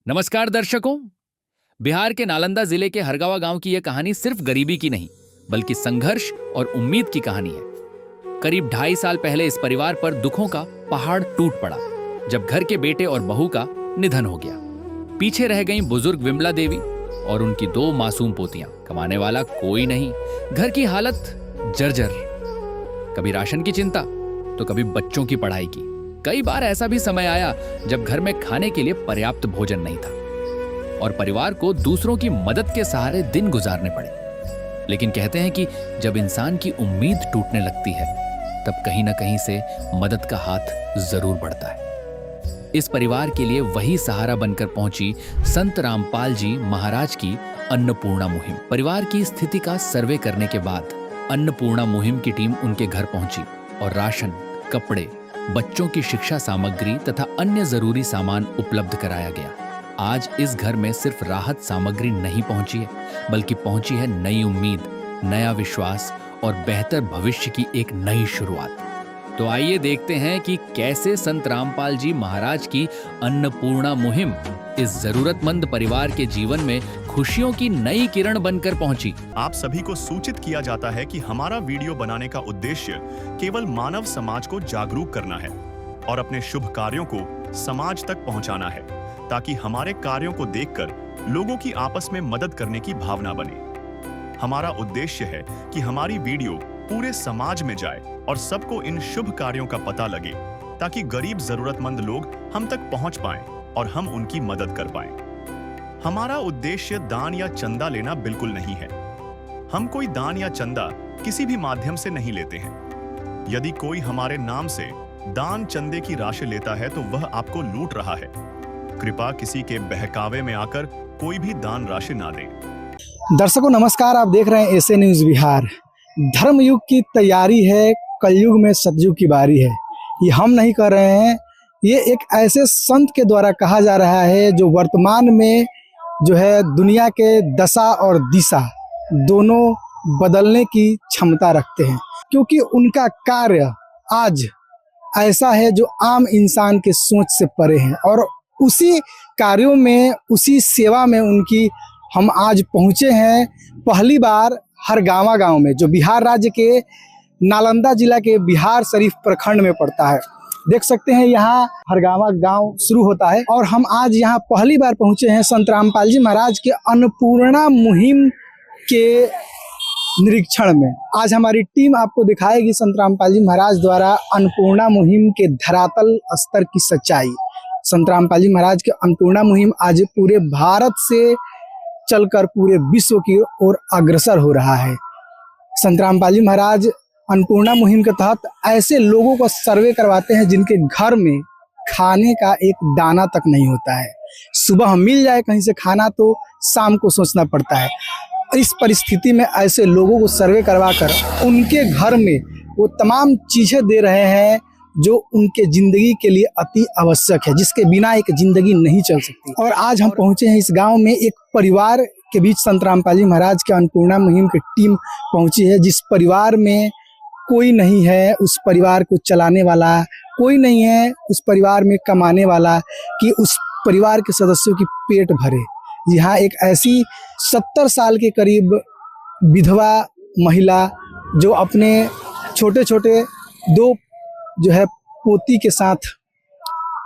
नमस्कार दर्शकों। बिहार के नालंदा जिले के हरगावा गांव की यह कहानी सिर्फ गरीबी की नहीं बल्कि संघर्ष और उम्मीद की कहानी है। करीब 2.5 साल पहले इस परिवार पर दुखों का पहाड़ टूट पड़ा जब घर के बेटे और बहू का निधन हो गया। पीछे रह गई बुजुर्ग विमला देवी और उनकी 2 मासूम पोतियां। कमाने वाला कोई नहीं, घर की हालत जर्जर। कभी राशन की चिंता तो कभी बच्चों की पढ़ाई की। कई बार ऐसा भी समय आया जब घर में खाने के लिए पर्याप्त भोजन नहीं था और परिवार को दूसरों की मदद के सहारे दिन गुजारने पड़े। लेकिन कहते हैं कि जब इंसान की उम्मीद टूटने लगती है तब कहीं ना कहीं से मदद का हाथ जरूर बढ़ता है। इस परिवार के लिए वही सहारा बनकर पहुंची संत रामपाल जी महाराज की अन्नपूर्णा मुहिम। परिवार की स्थिति का सर्वे करने के बाद अन्नपूर्णा मुहिम की टीम उनके घर पहुंची और राशन, कपड़े, बच्चों की शिक्षा सामग्री तथा अन्य जरूरी सामान उपलब्ध कराया गया। आज इस घर में सिर्फ राहत सामग्री नहीं पहुंची है बल्कि पहुंची है नई उम्मीद, नया विश्वास और बेहतर भविष्य की एक नई शुरुआत। तो आइए देखते हैं कि कैसे संत रामपाल जी महाराज की अन्नपूर्णा मुहिम इस जरूरतमंद परिवार के जीवन में खुशियों की नई किरण बनकर पहुंची। आप सभी को सूचित किया जाता है कि हमारा वीडियो बनाने का उद्देश्य केवल मानव समाज को जागरूक करना है और अपने शुभ कार्यों को समाज तक पहुंचाना है ताकि हमारे कार्यों को देखकर लोगों की आपस में मदद करने की भावना बने। हमारा उद्देश्य है कि हमारी वीडियो पूरे समाज में जाए और सबको इन शुभ कार्यों का पता लगे ताकि गरीब जरूरतमंद लोग हम तक पहुंच पाएं और हम उनकी मदद कर पाएं। हमारा उद्देश्य दान या चंदा लेना बिल्कुल नहीं है। हम कोई दान या चंदा किसी भी माध्यम से नहीं लेते हैं। यदि कोई हमारे नाम से दान चंदे की राशि लेता है तो वह आपको लूट रहा है। कृपया किसी के बहकावे में आकर कोई भी दान राशि ना दें। दर्शकों नमस्कार, आप देख रहे हैं एसे न्यूज बिहार। धर्मयुग की तैयारी है, कलयुग में सतयुग की बारी है। ये हम नहीं कर रहे हैं, ये एक ऐसे संत के द्वारा कहा जा रहा है जो वर्तमान में जो है दुनिया के दशा और दिशा दोनों बदलने की क्षमता रखते हैं, क्योंकि उनका कार्य आज ऐसा है जो आम इंसान के सोच से परे है। और उसी कार्यों में, उसी सेवा में उनकी हम आज पहुंचे हैं पहली बार हरगावा गांव में, जो बिहार राज्य के नालंदा जिला के बिहार शरीफ प्रखंड में पड़ता है। देख सकते हैं यहाँ हरगावा गांव शुरू होता है और हम आज यहाँ पहली बार पहुंचे हैं संत रामपाल जी महाराज के अन्नपूर्णा मुहिम के निरीक्षण में। आज हमारी टीम आपको दिखाएगी संत रामपाल जी महाराज द्वारा अन्नपूर्णा मुहिम के धरातल स्तर की सच्चाई। संत रामपाल जी महाराज के अन्नपूर्णा मुहिम आज पूरे भारत से चलकर पूरे विश्व की ओर अग्रसर हो रहा है। संत रामपाल जी महाराज अन्नपूर्णा मुहिम के तहत ऐसे लोगों को सर्वे करवाते हैं जिनके घर में खाने का एक दाना तक नहीं होता है। सुबह मिल जाए कहीं से खाना तो शाम को सोचना पड़ता है। इस परिस्थिति में ऐसे लोगों को सर्वे करवाकर उनके घर में वो तमाम चीजें दे रहे हैं जो उनके जिंदगी के लिए अति आवश्यक है, जिसके बिना एक जिंदगी नहीं चल सकती। और आज हम पहुंचे हैं इस गांव में, एक परिवार के बीच संत रामपाल जी महाराज के अन्नपूर्णा मुहिम की टीम पहुंची है। जिस परिवार में कोई नहीं है उस परिवार को चलाने वाला, कोई नहीं है उस परिवार में कमाने वाला कि उस परिवार के सदस्यों की पेट भरे। यहाँ एक ऐसी 70 साल के करीब विधवा महिला जो अपने छोटे छोटे 2 जो है पोती के साथ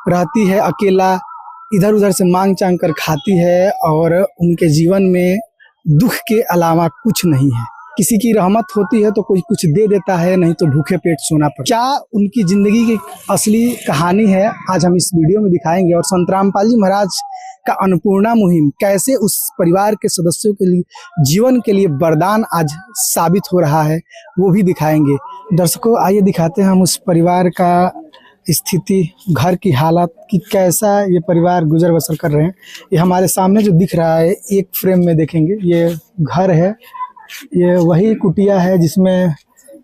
रहती है, अकेला इधर उधर से मांग चांग कर खाती है और उनके जीवन में दुख के अलावा कुछ नहीं है। किसी की रहमत होती है तो कोई कुछ दे देता है, नहीं तो भूखे पेट सोना पड़ता। क्या उनकी जिंदगी की असली कहानी है आज हम इस वीडियो में दिखाएंगे। और संत रामपाल जी महाराज का अन्नपूर्णा मुहिम कैसे उस परिवार के सदस्यों के लिए जीवन के लिए वरदान आज साबित हो रहा है वो भी दिखाएंगे। दर्शकों आइए दिखाते हैं हम उस परिवार का स्थिति, घर की हालत कि कैसा ये परिवार गुजर बसर कर रहे हैं। ये हमारे सामने जो दिख रहा है एक फ्रेम में देखेंगे, ये घर है, ये वही कुटिया है जिसमें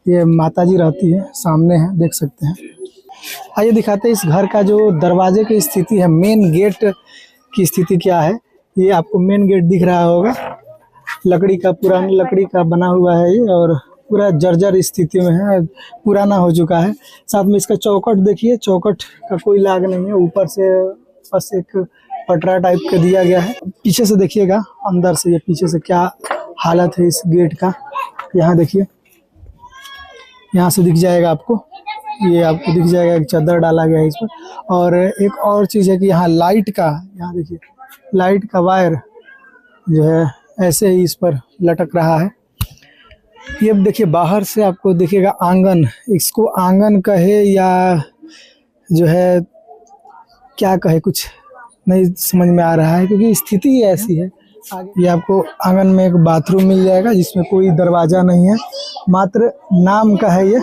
ये माताजी रहती है, सामने है देख सकते हैं। आइए दिखाते हैं इस घर का जो दरवाजे की स्थिति है, मेन गेट की स्थिति क्या है। ये आपको मेन गेट दिख रहा होगा, लकड़ी का, पुरानी लकड़ी का बना हुआ है ये और पूरा जर्जर स्थिति में है, पुराना हो चुका है। साथ में इसका चौखट देखिए, चौखट का कोई लाग नहीं है, ऊपर से बस एक पटरा टाइप का दिया गया है। पीछे से देखिएगा, अंदर से ये पीछे से क्या हालत है इस गेट का। यहाँ देखिए, यहाँ से दिख जाएगा आपको, ये आपको दिख जाएगा एक चादर डाला गया है इस पर। और एक और चीज़ है कि यहाँ लाइट का, यहाँ देखिए लाइट का वायर जो है ऐसे ही इस पर लटक रहा है। ये देखिए बाहर से आपको दिखेगा आंगन, इसको आंगन कहे या जो है क्या कहे, कुछ नहीं समझ में आ रहा है क्योंकि स्थिति ही ऐसी है। ये आपको आंगन में एक बाथरूम मिल जाएगा जिसमें कोई दरवाजा नहीं है, मात्र नाम का है ये,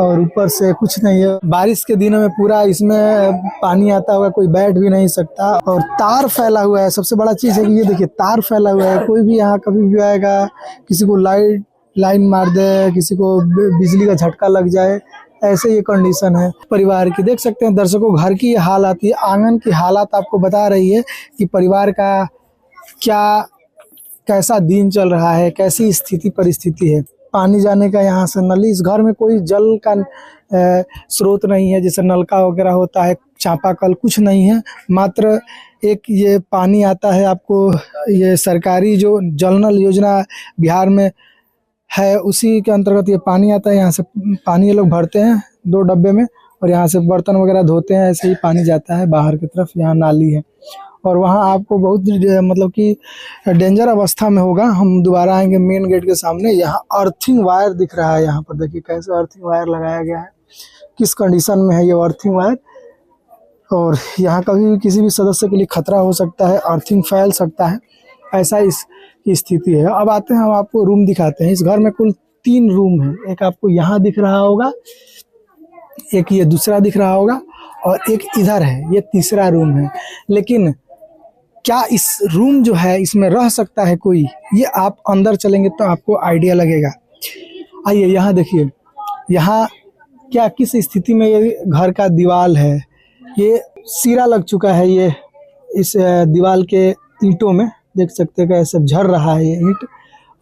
और ऊपर से कुछ नहीं है। बारिश के दिनों में पूरा इसमें पानी आता होगा, कोई बैठ भी नहीं सकता। और तार फैला हुआ है, सबसे बड़ा चीज़ है कि ये देखिए तार फैला हुआ है। कोई भी यहाँ कभी भी आएगा, किसी को लाइन मार दे, किसी को बिजली का झटका लग जाए, ऐसे ये कंडीशन है परिवार की। देख सकते हैं दर्शकों, घर की ये हाल आती है, आंगन की हालात आपको बता रही है कि परिवार का कैसा दिन चल रहा है, कैसी स्थिति परिस्थिति है। पानी जाने का यहाँ से नली, इस घर में कोई जल का स्रोत नहीं है, जैसे नलका वगैरह होता है, चापाकल कुछ नहीं है। मात्र एक ये पानी आता है आपको, ये सरकारी जो जल नल योजना बिहार में है उसी के अंतर्गत ये पानी आता है। यहाँ से पानी ये लोग भरते हैं 2 डब्बे में और यहाँ से बर्तन वगैरह धोते हैं, ऐसे ही पानी जाता है बाहर की तरफ। यहाँ नाली है और वहाँ आपको बहुत मतलब कि डेंजर अवस्था में होगा। हम दोबारा आएंगे मेन गेट के सामने। यहाँ अर्थिंग वायर दिख रहा है, यहाँ पर देखिए कैसे अर्थिंग वायर लगाया गया है, किस कंडीशन में है ये अर्थिंग वायर। और यहाँ कभी भी किसी भी सदस्य के लिए खतरा हो सकता है, अर्थिंग फैल सकता है, ऐसा इसकी स्थिति है। अब आते हैं, हम आपको रूम दिखाते हैं। इस घर में कुल 3 रूम है, एक आपको यहाँ दिख रहा होगा, एक ये दूसरा दिख रहा होगा और एक इधर है, ये तीसरा रूम है। लेकिन क्या इस रूम जो है इसमें रह सकता है कोई, ये आप अंदर चलेंगे तो आपको आइडिया लगेगा। आइए यहाँ देखिए, यहाँ क्या किस स्थिति में ये घर का दीवार है, ये सीरा लग चुका है। ये इस दीवार के ईंटों में देख सकते हैं कैसे झड़ रहा है ये ईंट।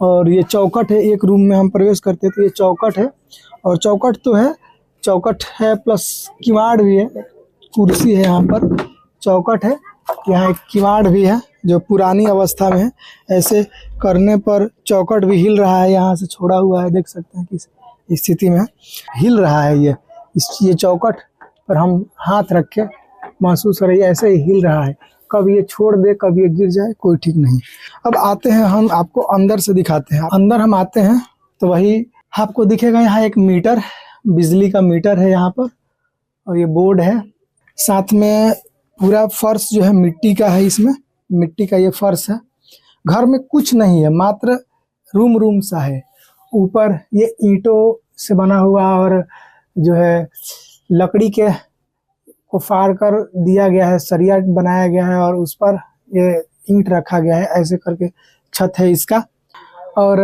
और ये चौखट है, एक रूम में हम प्रवेश करते थे, ये चौखट है और चौखट तो है, चौखट है प्लस किवाड़ भी है, कुर्सी है यहाँ पर, चौखट है, यहाँ एक किवाड़ भी है जो पुरानी अवस्था में है। ऐसे करने पर चौखट भी हिल रहा है, यहाँ से छोड़ा हुआ है, देख सकते हैं किस स्थिति में हिल रहा है ये चौखट पर हम हाथ रख के महसूस कर रही है, ऐसे ही हिल रहा है। कब ये छोड़ दे, कब ये गिर जाए, कोई ठीक नहीं। अब आते हैं, हम आपको अंदर से दिखाते हैं। अंदर हम आते हैं तो वही आपको दिखेगा, यहाँ एक मीटर, बिजली का मीटर है यहाँ पर और ये बोर्ड है। साथ में पूरा फर्श जो है मिट्टी का है, इसमें मिट्टी का ये फर्श है। घर में कुछ नहीं है, मात्र रूम सा है। ऊपर ये ईंटों से बना हुआ और जो है लकड़ी के को फाड़ कर दिया गया है, सरिया बनाया गया है और उस पर ये ईंट रखा गया है, ऐसे करके छत है इसका। और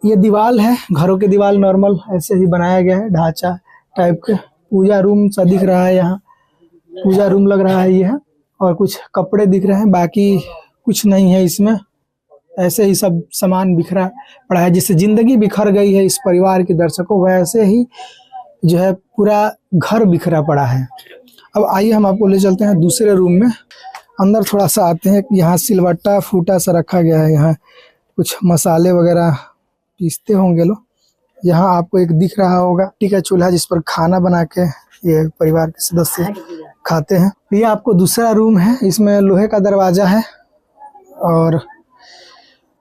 ये दीवार है, घरों के दीवार नॉर्मल ऐसे ही बनाया गया है, ढांचा टाइप के। पूजा रूम सा दिख रहा है, यहाँ पूजा रूम लग रहा है ये है। और कुछ कपड़े दिख रहे हैं, बाकी कुछ नहीं है इसमें, ऐसे ही सब सामान बिखरा पड़ा है। जिससे जिंदगी बिखर गई है इस परिवार के दर्शकों, वैसे ही जो है पूरा घर बिखरा पड़ा है। अब आइए हम आपको ले चलते हैं दूसरे रूम में। अंदर थोड़ा सा आते हैं, यहाँ सिलवट्टा फूटा सा रखा गया है, यहाँ कुछ मसाले वगैरह पीसते होंगे लोग। यहाँ आपको एक दिख रहा होगा मिट्टी का चूल्हा जिस पर खाना बना के ये परिवार के सदस्य खाते हैं। ये आपको दूसरा रूम है, इसमें लोहे का दरवाजा है और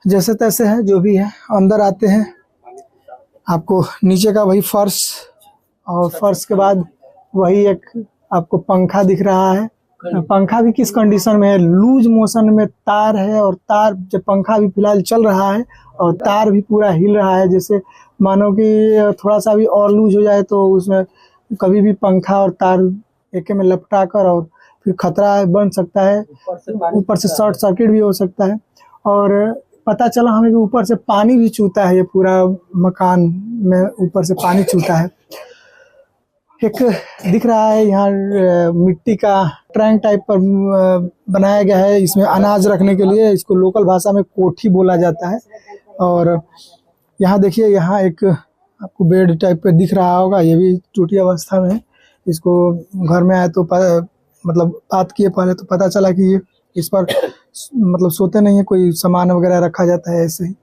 जैसे तैसे है जो भी है। अंदर आते हैं, आपको नीचे का वही फर्श और फर्श के बाद वही एक आपको पंखा दिख रहा है। पंखा भी किस कंडीशन में है, लूज मोशन में तार है और तार जब पंखा भी फिलहाल चल रहा है और तार भी पूरा हिल रहा है, जैसे मानो कि थोड़ा सा भी और लूज हो जाए तो उसमें कभी भी पंखा और तार एक में लपटा कर और फिर खतरा बन सकता है, ऊपर से शॉर्ट सर्किट भी हो सकता है। और पता चला हमें कि ऊपर से पानी भी चूता है, ये पूरा मकान में ऊपर से पानी चूता है। एक दिख रहा है यहाँ मिट्टी का ट्रैंक टाइप पर बनाया गया है, इसमें अनाज रखने के लिए, इसको लोकल भाषा में कोठी बोला जाता है। और यहाँ देखिए, यहाँ एक आपको बेड टाइप पे दिख रहा होगा, ये भी टूटी अवस्था में है। इसको घर में आए तो मतलब बात किए पहले तो पता चला कि ये इस पर मतलब सोते नहीं है, कोई सामान वगैरह रखा जाता है ऐसे ही।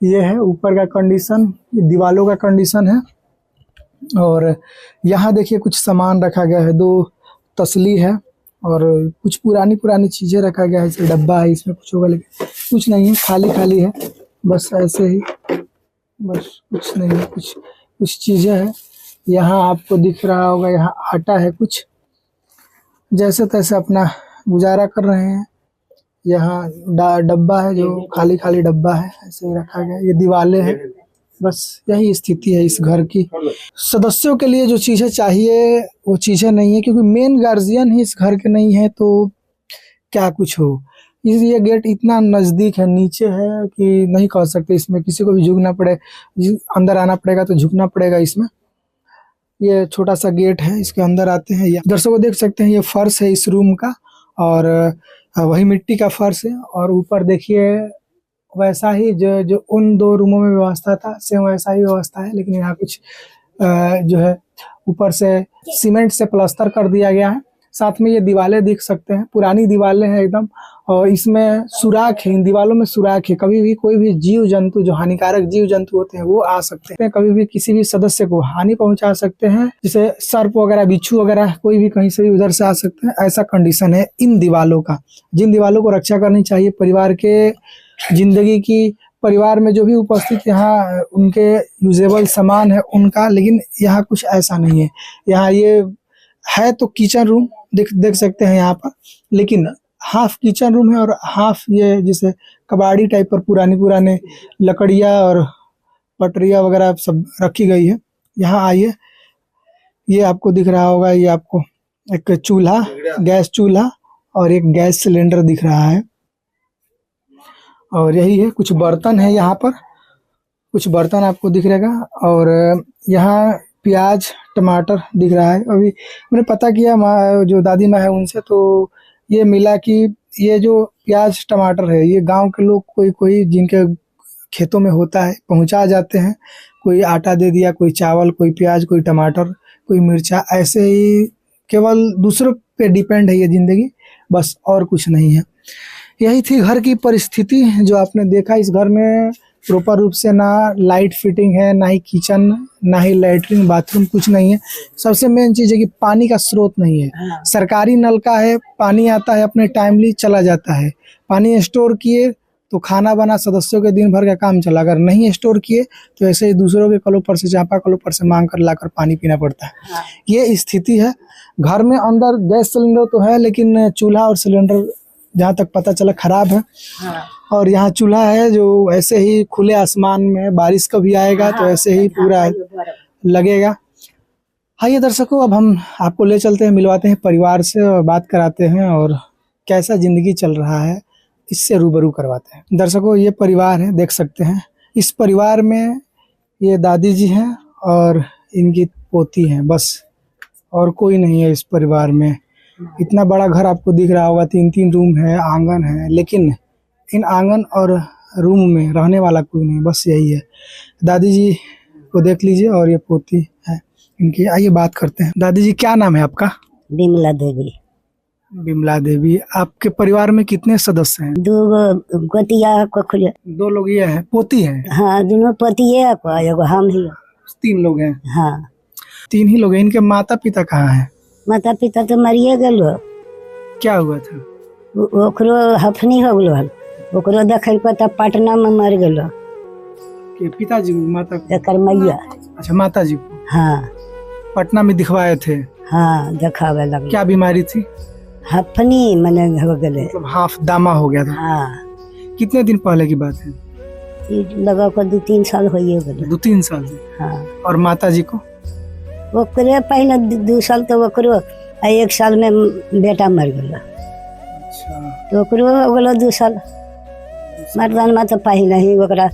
ये है ऊपर का कंडीशन, दीवालों का कंडीशन है। और यहाँ देखिए कुछ सामान रखा गया है, 2 तसली है और कुछ पुरानी पुरानी चीज़ें रखा गया है, जैसे डब्बा है, इसमें कुछ होगा लेकिन कुछ नहीं है, खाली खाली है, बस ऐसे ही, बस कुछ नहीं है, कुछ चीज़ें हैं। यहाँ आपको दिख रहा होगा, यहाँ आटा है, कुछ जैसे तैसे अपना गुजारा कर रहे हैं। यहाँ डब्बा है जो खाली खाली डब्बा है, ऐसे ही रखा गया। ये दीवारें हैं, बस यही स्थिति है इस घर की। सदस्यों के लिए जो चीज़ें चाहिए वो चीज़ें नहीं है, क्योंकि मेन गार्जियन ही इस घर के नहीं है तो क्या कुछ हो। ये गेट इतना नज़दीक है, नीचे है कि नहीं कह सकते, इसमें किसी को भी झुकना पड़े, अंदर आना पड़ेगा तो झुकना पड़ेगा इसमें। ये छोटा सा गेट है, इसके अंदर आते हैं। ये दर्शकों देख सकते हैं, ये फर्श है इस रूम का और वही मिट्टी का फर्श है। और ऊपर देखिए वैसा ही जो उन 2 रूमों में व्यवस्था था, सेम वैसा ही व्यवस्था है, लेकिन यहाँ कुछ जो है ऊपर से सीमेंट से प्लास्टर कर दिया गया है। साथ में ये दीवारें देख सकते हैं, पुरानी दीवारें हैं एकदम, और इसमें सुराख है, इन दीवारों में सुराख है। कभी भी कोई भी जीव जंतु, जो हानिकारक जीव जंतु होते हैं वो आ सकते हैं, कभी भी किसी भी सदस्य को हानि पहुंचा सकते हैं, जैसे सर्प वगैरह, बिच्छू वगैरह, कोई भी कहीं से भी उधर से आ सकते हैं। ऐसा कंडीशन है इन दीवारों का, जिन दीवारों को रक्षा करनी चाहिए परिवार के जिंदगी की, परिवार में जो भी उपस्थित यहाँ उनके यूजेबल सामान है उनका, लेकिन यहाँ कुछ ऐसा नहीं है। यहाँ ये है तो किचन रूम देख सकते हैं यहाँ पर, लेकिन हाफ किचन रूम है और हाफ ये जैसे कबाड़ी टाइप पर पुराने लकड़ियाँ और पटरियाँ वगैरह सब रखी गई है। यहाँ आइए, ये आपको दिख रहा होगा, ये आपको एक चूल्हा, गैस चूल्हा और एक गैस सिलेंडर दिख रहा है। और यही है, कुछ बर्तन है यहाँ पर, कुछ बर्तन आपको दिख रहेगा। और यहाँ प्याज टमाटर दिख रहा है। अभी मैंने पता किया जो दादी माँ है उनसे, तो ये मिला कि ये जो प्याज टमाटर है ये गांव के लोग कोई जिनके खेतों में होता है पहुंचा जाते हैं। कोई आटा दे दिया, कोई चावल, कोई प्याज, कोई टमाटर, कोई मिर्चा, ऐसे ही केवल दूसरों पे डिपेंड है ये ज़िंदगी, बस और कुछ नहीं है। यही थी घर की परिस्थिति जो आपने देखा। इस घर में प्रॉपर रूप से ना लाइट फिटिंग है, ना ही किचन, ना ही लैट्रिन बाथरूम, कुछ नहीं है। सबसे मेन चीज़ है कि पानी का स्रोत नहीं है। सरकारी नलका है, पानी आता है अपने टाइमली चला जाता है। पानी स्टोर किए तो खाना बना, सदस्यों के दिन भर का काम चला। अगर नहीं स्टोर किए तो ऐसे ही दूसरों के कलों पर से, चापा कलों पर से मांग कर लाकर पानी पीना पड़ता है। ये स्थिति है घर में। अंदर गैस सिलेंडर तो है, लेकिन चूल्हा और सिलेंडर जहाँ तक पता चला खराब है। और यहाँ चूल्हा है जो ऐसे ही खुले आसमान में, बारिश कभी आएगा तो ऐसे ही पूरा लगेगा। आइए दर्शकों, अब हम आपको ले चलते हैं, मिलवाते हैं परिवार से और बात कराते हैं और कैसा जिंदगी चल रहा है इससे रूबरू करवाते हैं। दर्शकों, ये परिवार है, देख सकते हैं। इस परिवार में ये दादी जी हैं और इनकी पोती हैं, बस और कोई नहीं है इस परिवार में। इतना बड़ा घर आपको दिख रहा होगा, 3 रूम है, आंगन है, लेकिन इन आंगन और रूम में रहने वाला कोई नहीं, बस यही है। दादी जी को देख लीजिए और ये पोती है इनकी। आइए बात करते हैं। दादी जी, क्या नाम है आपका? बिमला देवी। बिमला देवी। आपके परिवार में कितने सदस्य हैं? 2 गोतिया को खुले। 2 लोग ये हैं, पोती हैं? हाँ, दोनों पोतिए, एगो हम ही। 3 लोग हैं? हाँ, 3 ही लोग हैं। इनके माता पिता कहाँ हैं? माता पिता तो मरिए गलो। क्या हुआ था? ओकरो हफनी हो गलो, ओकरो देखे पता पटना में मर गलो। कि पिताजी को? माता को? एकर मैया। अच्छा, माता जी को। हाँ, पटना में दिखवाए थे? हाँ, देखावे लगलो। क्या बीमारी थी? हफनी मने हो गले, मतलब हाफ दामा हो गया था। हाँ। कितने दिन पहले की बात है? लगा को 2-3 साल होइए गलो। 2-3 साल से? हाँ। और माता जी को? ओकरे पहले 2 साल तो ओकरो, 1 साल में बेटा मर गलो। अच्छा। तो ओकरो हो गलो 2 साल। मर्दान में तो पहले ही ओकरा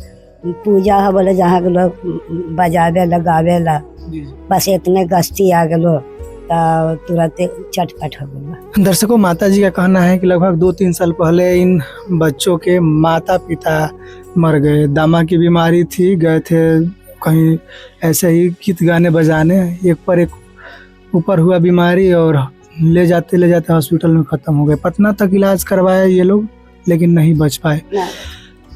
पूजा होले, जहाँ गलो बजावे लगावे ला, बस इतने गस्ती आ गलो तो तुरंत चटपट हो गलो। दर्शकों, माता जी का कहना है कि लगभग 2-3 साल पहले इन बच्चों के माता पिता मर गए। दामा की बीमारी थी, गए थे कहीं ऐसे ही गीत गाने बजाने, एक पर एक ऊपर हुआ बीमारी और ले जाते हॉस्पिटल में ख़त्म हो गए। पटना तक इलाज करवाए ये लोग, लेकिन नहीं बच पाए। ना।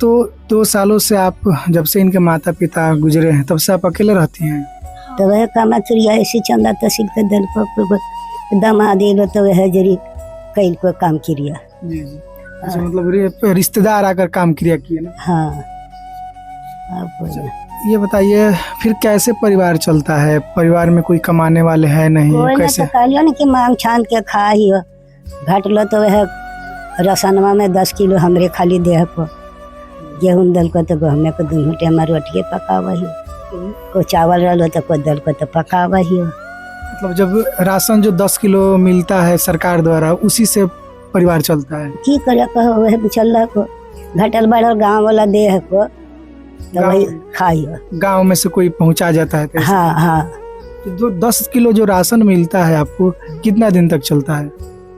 तो 2 सालों से आप, जब से इनके माता पिता गुजरे हैं, तब से आप अकेले रहती हैं? तो वह कामा चुरिया ऐसी चंदा तहसील के दल को दामाद एलो तो वह जरी कैल को काम किया। जी जी। अच्छा, मतलब रिश्तेदार आकर काम क्रिया किए ना? हाँ। अब ये बताइए फिर कैसे परिवार चलता है? परिवार में कोई कमाने वाले हैं नहीं? कोई ना कैसे? तो कहलियो ना कि मांग छान के खा ही हो, घटलो तो वह रसनवा में 10 किलो हमरे खाली देह को, गेहूँ दल को तो गहमे को 2 टाइम रोटिए पकावा ही, को चावल रहो तो कोई दल को तो पकावा ही। मतलब जब राशन जो 10 किलो मिलता है सरकार द्वारा, उसी से परिवार चलता है? की करे कहो वह चल रहा को, घटल बढ़ल गाँव वाला देह को तो वही खाइयो। गांव में से कोई पहुंचा जाता है तो? हाँ हाँ। तो जो 10 किलो जो राशन मिलता है आपको, कितना दिन तक चलता है?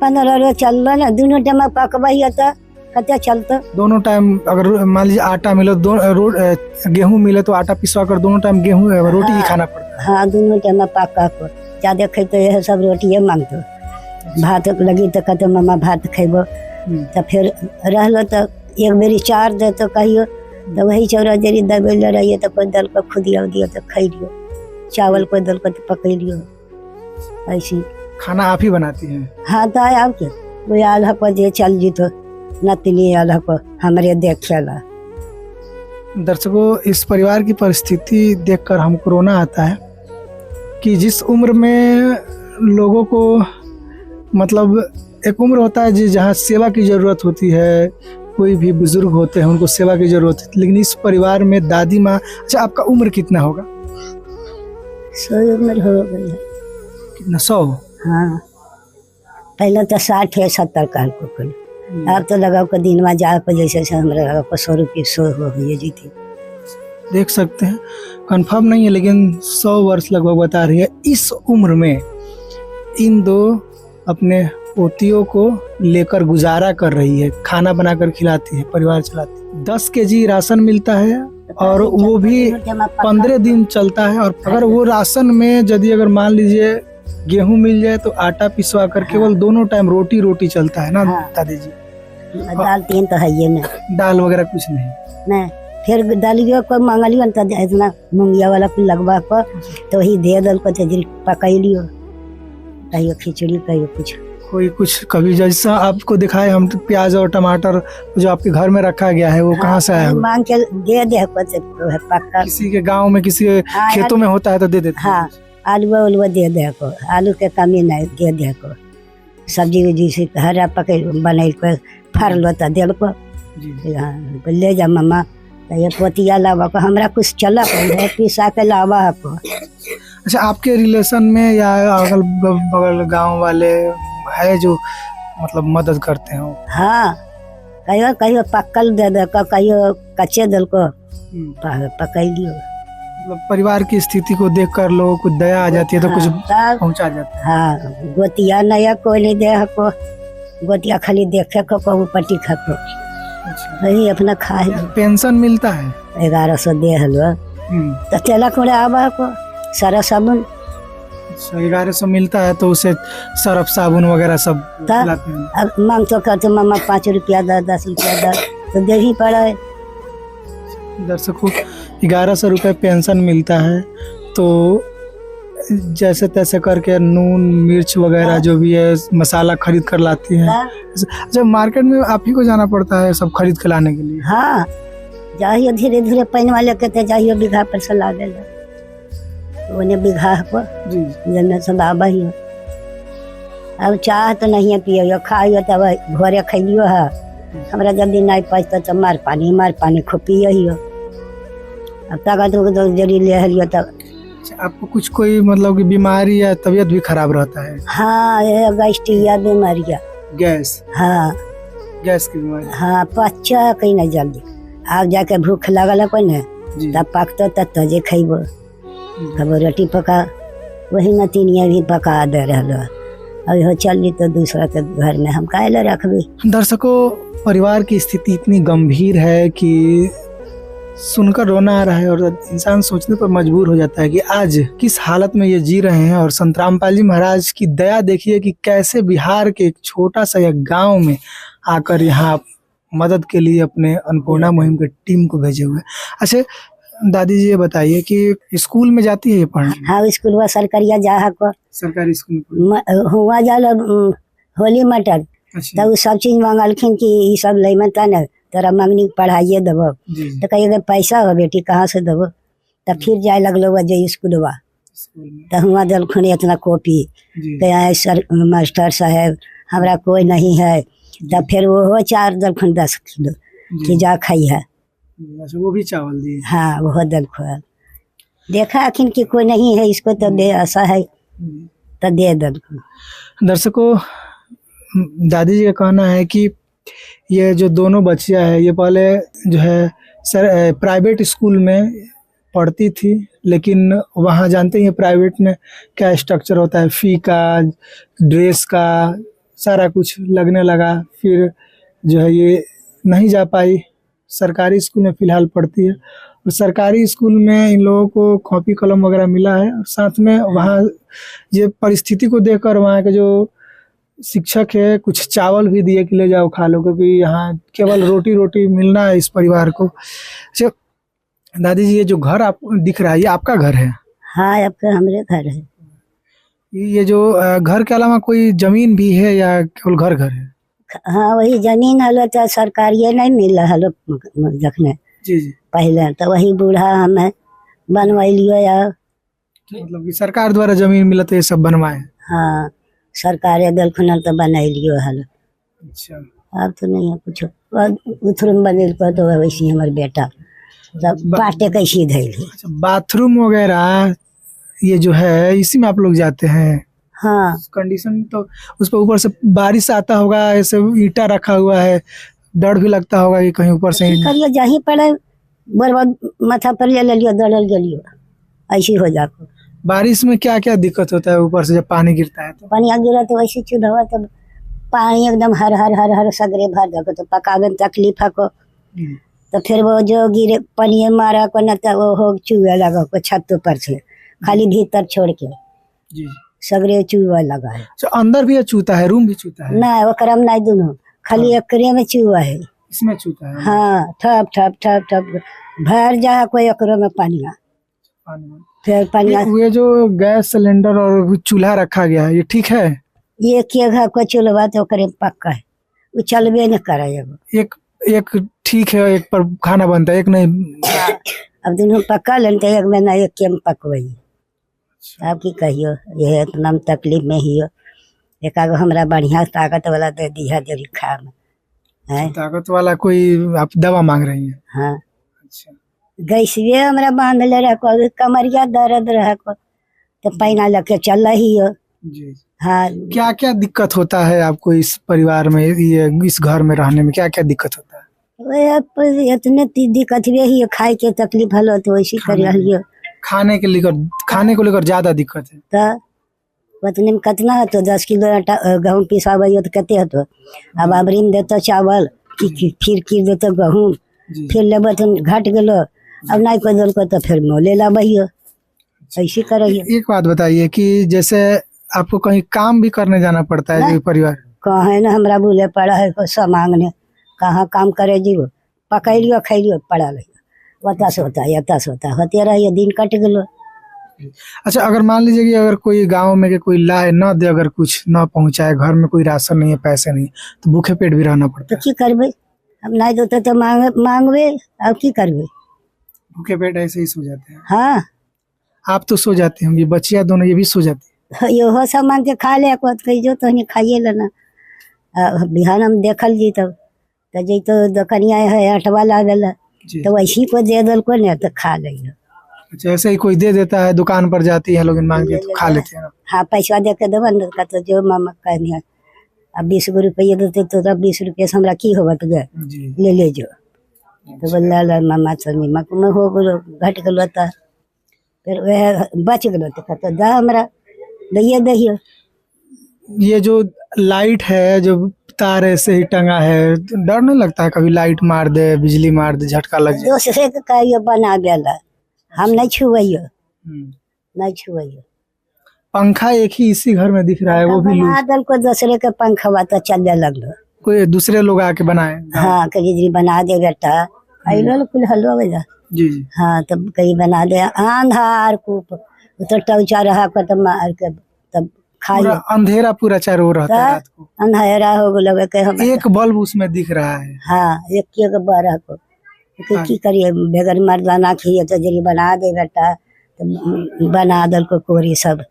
15 रोज चल रहा ना, 2 टाइम पकवाई तो कते चलता। दोनों टाइम अगर मान लीजिए आटा मिले, गेहूं मिले तो आटा पिसवा कर दोनों टाइम गेहूं रोटी ही खाना पड़ता है? हाँ, 2 टाइम पका को ज्यादा खाई तो यह सब रोटिए मांगतो। भात लगी तो कहते मम्मा भात खेबो, तो फिर रहलो तो एक बेरी 4 दे तो कहियो, तो वही चौरा जरी दबेल रहिए तो कोई दल को खुदिया दियो तो खाई लियो, चावल कोई दल को तो पकई लियो। ऐसी खाना आप ही बनाती हैं? हाँ, तो आब के कोई आल्हा को जे चल जीतो, नतनी आल्हा को हमरे देखेला। दर्शकों, इस परिवार की परिस्थिति देखकर हमको रोना आता है कि जिस उम्र में लोगों को, मतलब एक उम्र होता है जहाँ सेवा की ज़रूरत होती है, कोई भी बुजुर्ग होते हैं उनको सेवा की ज़रूरत है, लेकिन इस परिवार में दादी माँ। अच्छा, आपका उम्र कितना होगा? 100 उम्र हो गई है। कितना? 100? हाँ, पहले तो 60 है 70 काल को कुल, अब तो लगाओ को दिन में जा को जैसे से हमरा लगा को 100 रुपये 100 हो गई जीती। देख सकते हैं, कंफर्म नहीं है लेकिन 100 वर्ष लगभग बता रही है। इस उम्र में इन 2 अपने पोतियों को लेकर गुजारा कर रही है, खाना बनाकर खिलाती है, परिवार चलाती है। 10 केजी राशन मिलता है और वो भी 15 दिन चलता है। और अगर वो राशन में यदि अगर मान लीजिए गेहूं मिल जाए तो आटा पिसवा कर केवल दोनों टाइम रोटी लगता है ना दादी जी? दाल 3 तो है ये ना, दाल वगैरह कुछ नहीं? नहीं, फिर दालियो को मंगलियो तो इतना मुंगिया वाला कुल लगवा को तो वही दे दल को तो पकाई लियो, कहियो खिचड़ी कहियो कुछ। कोई कुछ कभी जैसा आपको दिखाए हम, तो प्याज और टमाटर जो आपके घर में रखा गया है वो कहाँ से आया? मांग के दे को पक्का, किसी के गांव में, किसी के खेतों में होता है तो दे देते हैं। हाँ, आलू दे को, आलू के कमी नहीं दे को, सब्जी उब्जी से हरा पके बना को फर लो तो दे को। हाँ, ले जा मम्मा, तो ये पोतिया लावा को हमरा कुछ चला पड़े पिसा के लावा को। अच्छा, आपके रिलेशन में या अगल बगल गांव वाले है जो मतलब मदद करते हो? हाँ, कहियो पक्कल दे दे को, कहियो कच्चे दल को पकाई लियो। मतलब परिवार की स्थिति को देखकर लोगों को दया आ जाती है तो कुछ पहुंचा जाता है। हाँ, गोतिया नया कोई नहीं दे को, गोतिया खाली देखे को पट्टी खा को, वही अपना खाए। पेंशन मिलता है? 1100 दे हलो, तो तेला कोड़े आवा को सारा साबुन 1100 मिलता है, तो उसे सर्फ साबुन वगैरह सब लाते हैं। अब मांग तो करते मम्मा 5 रुपया दे, 10 रुपया दे, तो दे ही पड़ा है। दर्शकों, 1100 रुपये पेंशन मिलता है, तो जैसे तैसे करके नून मिर्च वगैरह जो भी है मसाला खरीद कर लाती हैं। जब मार्केट में आप ही को जाना पड़ता है सब खरीद के लाने के लिए? हाँ, जाइयो धीरे धीरे पैन वाले कहते जाइयो बीघा पर से ला देला, उन्हें बीघा को जन्नत सब आबा ही। अब चाह तो नहीं पियो, खाइयो तब घरे खैलियो है, हमरा जल्दी नहीं पचता तो मार पानी खूब पियो। अब ताकत तो जरी ले लियो तब। आपको कुछ कोई मतलब कि बीमारी या तबीयत भी खराब रहता है? हाँ, ये गैस्ट्रिया बीमारिया, गैस? हाँ, गैस की बीमारी? हाँ, पच्चा कहीं नहीं जल्दी। आप जाके भूख लगल कोई न तब पकतो तब तजे खैबो, कब रोटी पका, वही नतीनिया भी पका दे रहा। अब हो चली तो दूसरा के घर में हम काहे रखबी। दर्शकों, परिवार की स्थिति इतनी गंभीर है कि सुनकर रोना आ रहा है और इंसान सोचने पर मजबूर हो जाता है कि आज किस हालत में ये जी रहे हैं। और संत रामपाल जी महाराज की दया देखिए कि कैसे बिहार के एक छोटा सा यह गांव में आकर यहाँ मदद के लिए अपने अन्नपूर्णा मुहिम के टीम को भेजे हुए। अच्छा दादी जी ये बताइए कि स्कूल में जाती है ये पढ़ने? हाँ स्कूल में सरकारिया जा को सरकारी स्कूल में? हुआ जाल होली मटर अच्छा तो सब चीज मांगलखिन कि ये सब लैमन ता न तोरा मंगनी पढ़ाइए देबो। जी तो कहिए पैसा हो बेटी कहाँ से देबो। तब फिर जाए लगलो जे स्कूलवा स्कूल में तो हुआ दलखुन इतना कॉपी जी तो सर मास्टर साहब हमरा कोई नहीं है। तब फिर वो 4 दलखुन 10 किलो कि जा खाई है। अच्छा वो भी चावल दिए? हाँ वो दलखुन देखा अखिन कि कोई नहीं है इसको तो दे ऐसा है तो दे दलखुन। दर्शकों दादी जी का कहना है कि ये जो दोनों बच्चियां है ये पहले जो है प्राइवेट स्कूल में पढ़ती थी, लेकिन वहाँ जानते हैं प्राइवेट में क्या स्ट्रक्चर होता है, फी का, ड्रेस का, सारा कुछ लगने लगा। फिर जो है ये नहीं जा पाई, सरकारी स्कूल में फ़िलहाल पढ़ती है। और सरकारी स्कूल में इन लोगों को कॉपी कलम वगैरह मिला है और साथ में वहाँ ये परिस्थिति को देखकर वहाँ के जो शिक्षक है कुछ चावल भी दिए कि ले जाओ खा लो, क्योंकि यहाँ केवल रोटी मिलना है इस परिवार को। अच्छा दादी जी ये जो घर आप दिख रहा है ये आपका घर है? हाँ आपका हमारे घर है। ये जो घर के अलावा कोई जमीन भी है या केवल घर है? हाँ वही जमीन हलो तो सरकारी नहीं मिल हलो जखने जी जी पहले तो वही बूढ़ा हमें बनवाइलियो या मतलब कि सरकार द्वारा जमीन मिला तो ये सब बनवाए? हाँ सरकारे दलखुन तो बनैलियो हलो। अच्छा अब तो नहीं है कुछ उथरुम बनेल को तो वैसे हमारे बेटा सब बाटे कैसी धैल। अच्छा बाथरूम वगैरह ये जो है इसी में आप लोग जाते हैं? हाँ कंडीशन तो उस पर ऊपर से बारिश आता होगा, ऐसे ईंटा रखा हुआ है, डर भी लगता होगा कि कहीं ऊपर से करियो जहीं पड़े बर्बाद माथा पर ले लियो दड़ल गेलियो ऐसी हो जाको। बारिश में क्या क्या दिक्कत होता है ऊपर से जब पानी गिरता है तो? पानी गिरा तो वैसे चूल्हा तब पानी एकदम हर हर हर हर सगरे भर जाको तो पकावे में तकलीफ को। तो फिर वो जो गिरे पानी मारा को न तो वो हो चूहे लगा को छत पर से खाली भीतर छोड़ के जी सगरे चूहा लगा है। तो अंदर भी चूता है, रूम भी चूता है? ना वो करम नहीं दोनों खाली एकरे में चूहा है। इसमें चूता है? हाँ ठप ठप ठप ठप भर जा कोई एकरो में पानी पानी में। फिर पानी ये जो गैस सिलेंडर और चूल्हा रखा गया है ये ठीक है? ये के घर को चूल्हा तो करे पक्का है वो चलबे न करे। एक एक ठीक है, एक पर खाना बनता है, एक नहीं। अब दोनों पक्का लेते एक में ना एक केम पकवई। अब की कहियो ये इतना तकलीफ में ही हो। एक आगो हमरा बढ़िया ताकत वाला दे दिया जरी खा में है। ताकत वाला कोई आप दवा मांग रही हैं? हाँ अच्छा गैसवे हमरा बांधले रखो कमरिया दर्द रखो तो पैना लेके चल रही हो। जी हाँ क्या क्या दिक्कत होता है आपको इस परिवार में, ये इस घर में रहने में क्या क्या दिक्कत होता है? इतने दिक्कत ही खाए के तकलीफ हलो तो वैसे कर रही हो। खाने को लेकर ज्यादा दिक्कत है? तो उतने में कितना है तो 10 किलो गेहूँ पिसाब तो कहते है तो अब अबरी में देते चावल फिर कीर देते गेहूँ फिर लेब तो घट गलो अब नहीं कोई दल को तो फिर मोले ला बहियो ऐसे कर रही। एक बात बताइए कि जैसे आपको कहीं काम भी करने जाना पड़ता है जो परिवार? कहे ना हमरा बोले पड़ा है को सब मांगने कहाँ काम करे जीव पकैलियो खैलियो पड़ा रहियो ओता से होता होते रहिए दिन कट गलो। अच्छा अगर मान लीजिए कि अगर कोई गांव में के कोई लाए न दे, अगर कुछ न पहुंचाए, घर में कोई राशन नहीं है, पैसे नहीं, तो भूखे पेट भी रहना पड़ता तो है? की करबे अब नहीं देते तो मांगबे अब की करबे। भूखे पेट ऐसे ही सो जाते हैं? हाँ आप तो सो जाते होंगे, बच्चियां दोनों ये भी सो जाती है? यो सब मांग के खा ले को जो तो नहीं खाइए लेना बिहान हम देखल जी तो जी तो दुकनिया है अटवा लागल तो वैसी को दे दल को नहीं तो खा लियो। अच्छा ऐसे ही कोई दे देता है, दुकान पर जाती है लोग मांगते तो खा लेते हैं? हाँ पैसा दे के देवन का तो जो मामा कहनी अब 20 रुपये देते तो तब 20 रुपये से हमरा की होगा तो ले जो तो बोल मामा चल में हो गलो घट गलो तो फिर वह बच गलो तो कहते दा हमरा दहिए। ये जो लाइट है जो तार ऐसे ही टंगा है, डर नहीं लगता है कभी लाइट मार दे, बिजली मार दे, झटका लग जाए? दूसरे के कहियो बना देला, हम नहीं छुइयो, नहीं छुइयो। पंखा एक ही इसी घर में दिख रहा है, वो भी लूज। बना दल को दूसरे के पंखवा तो चलने लगलो। कोई दूसरे लोग आके बनाए? हाँ कहीं जी बना दे बेटा, आइलो कुल हलवा बजा। जी जी। हाँ तब कहीं बना दे अंधार कूप तो टौचा रहा कर तब मार के तब खाई। पूरा अंधेरा पूरा चारों ओर रहता है रात को। अंधेरा हो गलो के हम। एक बल्ब उसमें दिख रहा है। हाँ एक बारह को हाँ। की करिए, बेगर मर्दाना खिए तो जरी बना दे बेटा, तो बना दल को कोरी सब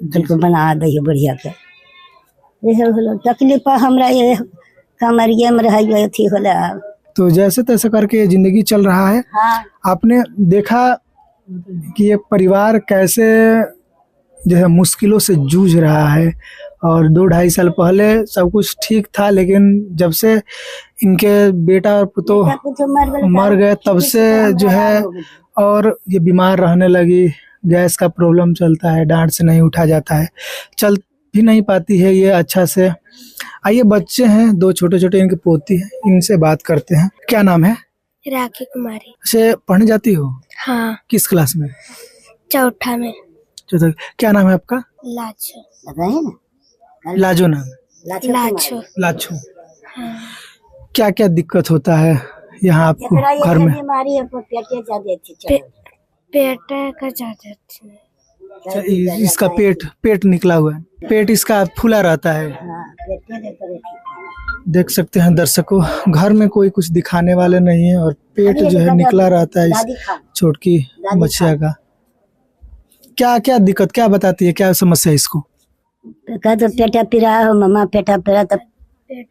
को बना दे बढ़िया के। ये होलो तकलीफ हमरा, ये कमरिए में रहियो थी होला। तो जैसे तैसे करके जिंदगी चल रहा है। हाँ आपने देखा कि ये परिवार कैसे जो है मुश्किलों से जूझ रहा है, और 2-2.5 साल पहले सब कुछ ठीक था, लेकिन जब से इनके बेटा और पुतोह मर गए तब से जो है, और ये बीमार रहने लगी, गैस का प्रॉब्लम चलता है, डांट से नहीं उठा जाता है, चल भी नहीं पाती है ये अच्छा से। आइए, बच्चे हैं 2 छोटे छोटे, इनकी पोती है, इनसे बात करते हैं। क्या नाम है? राखी कुमारी। से पढ़ने जाती हो? हाँ किस क्लास में? चौथा में। चौथा। क्या नाम है आपका? लाचो। लाजो नाम? लाचो। लाछो। हाँ। क्या क्या दिक्कत होता है यहाँ आपको घर में? बीमारी है, पेटे ज्यादा पेट का ज्यादा थी। अच्छा, इसका पेट निकला हुआ है, पेट इसका फूला रहता है। देख सकते हैं दर्शकों, घर में कोई कुछ दिखाने वाले नहीं है, और पेट जो है निकला रहता है इस छोटकी बच्चिया का। क्या क्या दिक्कत, क्या बताती है, क्या समस्या है इसको? कह तो पेटा पिरा हो मम्मा, पेटा पिरा तब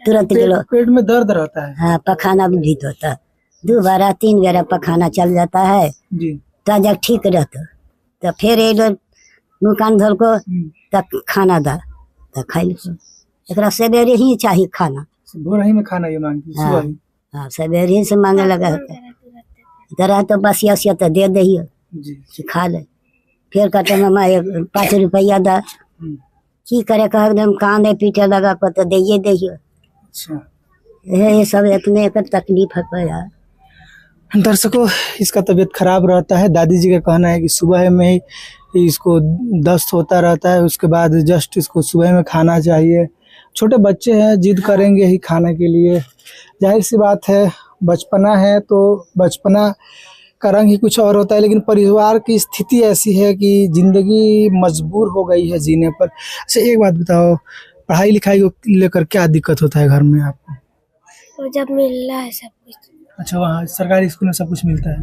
तुरंत गलो। पेट में दर्द रहता है? हाँ पखाना भी भीत होता, 2 बार 3 बार पखाना चल जाता है जी। तो जब ठीक रहता, तो फिर एलो मुँह कान धोल को तब खाना दा तो खाई लो। एकरा सवेरे ही चाहिए खाना, भोर ही में खाना ये मांगती है, सुबह ही? हाँ सवेरे ही से मांगे लगा होता तरह, तो बस यसिया तो दे दहियो जी। कि खा ले। फिर कहते मम्मा 5 रुपया दा, की करे कह एकदम कांदे पीटे लगा को तो दे दहियो। अच्छा, ये सब इतने एक तकलीफ है यार। दर्शकों, इसका तबीयत खराब रहता है। दादी जी का कहना है कि सुबह में ही इसको दस्त होता रहता है, उसके बाद जस्ट इसको सुबह में खाना चाहिए। छोटे बच्चे हैं, जिद करेंगे ही खाने के लिए, जाहिर सी बात है, बचपना है तो बचपना का रंग ही कुछ और होता है, लेकिन परिवार की स्थिति ऐसी है कि जिंदगी मजबूर हो गई है जीने पर। अच्छा, एक बात बताओ, पढ़ाई लिखाई को लेकर क्या दिक्कत होता है घर में आपको? वो जब मिल रहा है सब कुछ। अच्छा, वहाँ सरकारी स्कूल में सब कुछ मिलता है?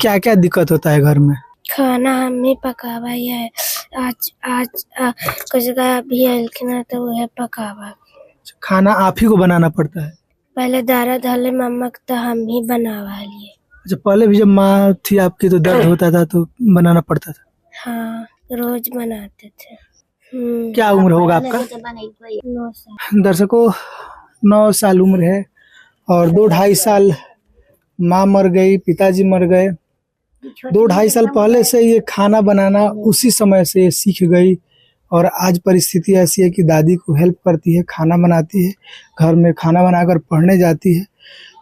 क्या क्या दिक्कत होता है घर में? खाना हम ही पकावा है, आज कुछ भी हल्के तो वो पकावा। खाना आप ही को बनाना पड़ता है? पहले दारा धले मम्मा तो हम ही बनावा लिए। अच्छा, पहले भी जब माँ थी आपकी तो दर्द होता था तो बनाना पड़ता था? हाँ रोज बनाते थे। क्या उम्र होगा आपका? 9 साल। दर्शकों, 9 साल उम्र है, और 2-2.5 साल माँ मर गई, पिताजी मर गए। 2-2.5 साल पहले से ये खाना बनाना उसी समय से ये सीख गई, और आज परिस्थिति ऐसी है कि दादी को हेल्प करती है, खाना बनाती है, घर में खाना बनाकर पढ़ने जाती है।